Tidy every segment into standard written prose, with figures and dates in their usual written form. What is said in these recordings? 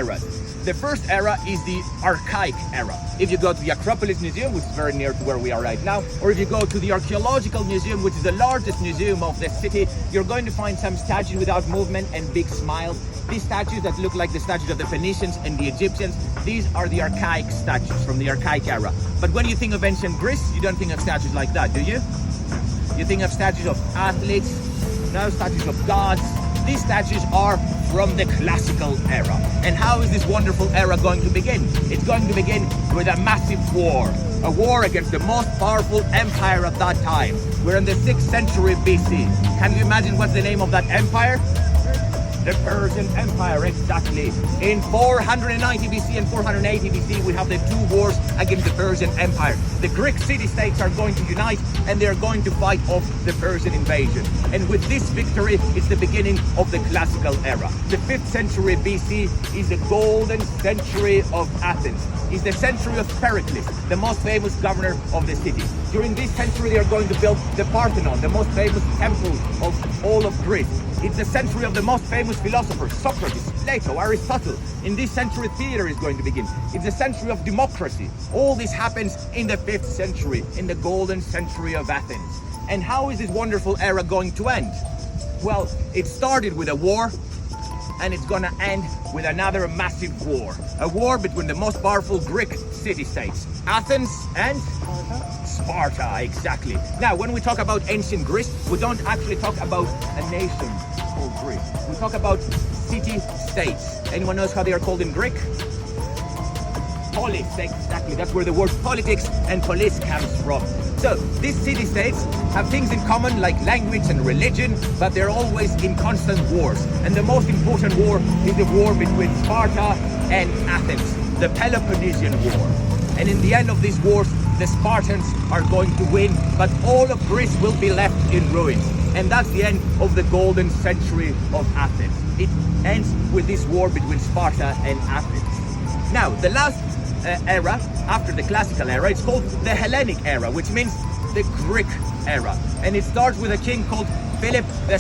eras. The first era is the archaic era. If you go to the Acropolis Museum, which is very near to where we are right now, or if you go to the Archaeological Museum, which is the largest museum of the city, you're going to find some statues without movement and big smiles. These statues that look like the statues of the Phoenicians and the Egyptians, these are the archaic statues from the archaic era. But when you think of ancient Greece, you don't think of statues like that, do you? You think of statues of athletes, no, statues of gods. These statues are from the classical era. And how is this wonderful era going to begin? It's going to begin with a massive war. A war against the most powerful empire at that time. We're in the 6th century BC. Can you imagine what's the name of that empire? The Persian Empire, exactly. In 490 BC and 480 BC, we have the two wars against the Persian Empire. The Greek city-states are going to unite and they're going to fight off the Persian invasion. And with this victory, it's the beginning of the classical era. The 5th century BC is the golden century of Athens. It's the century of Pericles, the most famous governor of the city. During this century, they are going to build the Parthenon, the most famous temple of all of Greece. It's the century of the most famous philosophers, Socrates, Plato, Aristotle. In this century, theater is going to begin. It's the century of democracy. All this happens in the 5th century, in the golden century of Athens. And how is this wonderful era going to end? Well, it started with a war, and it's going to end with another massive war. A war between the most powerful Greek city-states, Athens and Sparta, exactly. Now, when we talk about ancient Greece, we don't actually talk about a nation called Greece. We talk about city-states. Anyone knows how they are called in Greek? Polis, exactly. That's where the word politics and polis comes from. So, these city-states have things in common like language and religion, but they're always in constant wars. And the most important war is the war between Sparta and Athens, the Peloponnesian War. And in the end of these wars, the Spartans are going to win, but all of Greece will be left in ruins. And that's the end of the golden century of Athens. It ends with this war between Sparta and Athens. Now, the last era, after the classical era, it's called the Hellenic era, which means the Greek era. And it starts with a king called Philip II.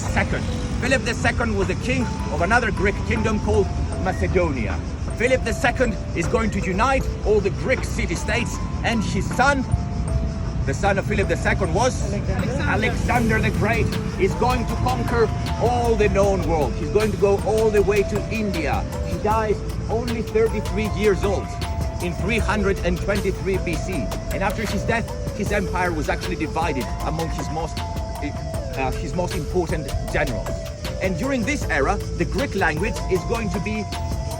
Philip II was the king of another Greek kingdom called Macedonia. Philip II is going to unite all the Greek city-states, and his son, the son of Philip II was Alexander the Great, is going to conquer all the known world. He's going to go all the way to India. He dies only 33 years old in 323 BC. And after his death, his empire was actually divided among his most important generals. And during this era, the Greek language is going to be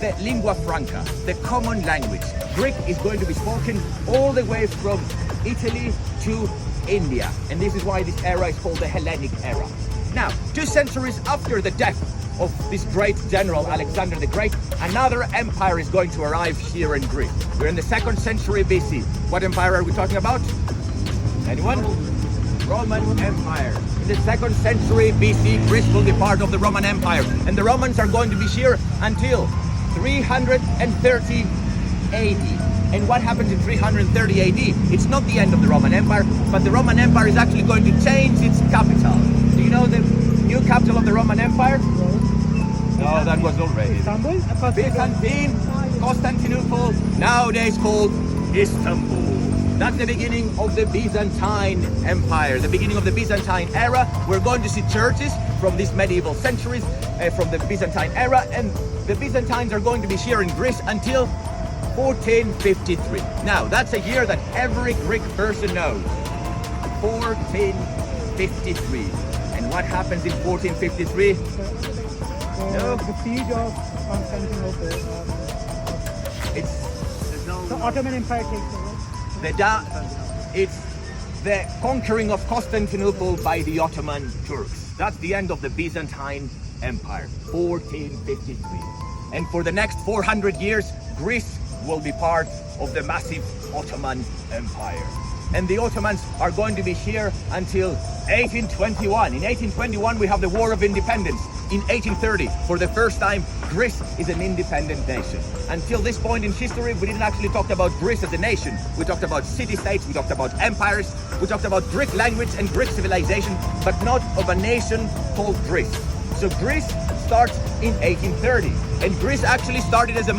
the lingua franca, the common language. Greek is going to be spoken all the way from Italy to India. And this is why this era is called the Hellenic era. Now, 2 centuries after the death of this great general, Alexander the Great, another empire is going to arrive here in Greece. We're in the 2nd century BC. What empire are we talking about? Anyone? Roman Empire. In the 2nd century BC, Greece will be part of the Roman Empire. And the Romans are going to be here until 330 AD. And what happens in 330 AD? It's not the end of the Roman Empire, but the Roman Empire is actually going to change its capital. Do you know the new capital of the Roman Empire? No, that was already. Istanbul? Byzantine, Constantinople, nowadays called Istanbul. That's the beginning of the Byzantine Empire, the beginning of the Byzantine era. We're going to see churches from these medieval centuries, from the Byzantine era, and the Byzantines are going to be here in Greece until 1453. Now, that's a year that every Greek person knows. 1453. And what happens in 1453? No. The siege of Constantinople. The Ottoman Empire takes over. It's the conquering of Constantinople by the Ottoman Turks. That's the end of the Byzantine Empire, 1453. And for the next 400 years, Greece will be part of the massive Ottoman Empire. And the Ottomans are going to be here until 1821. In 1821, we have the War of Independence. In 1830, for the first time, Greece is an independent nation. Until this point in history, we didn't actually talk about Greece as a nation. We talked about city-states, we talked about empires, we talked about Greek language and Greek civilization, but not of a nation called Greece. So Greece starts in 1830, and Greece actually started as a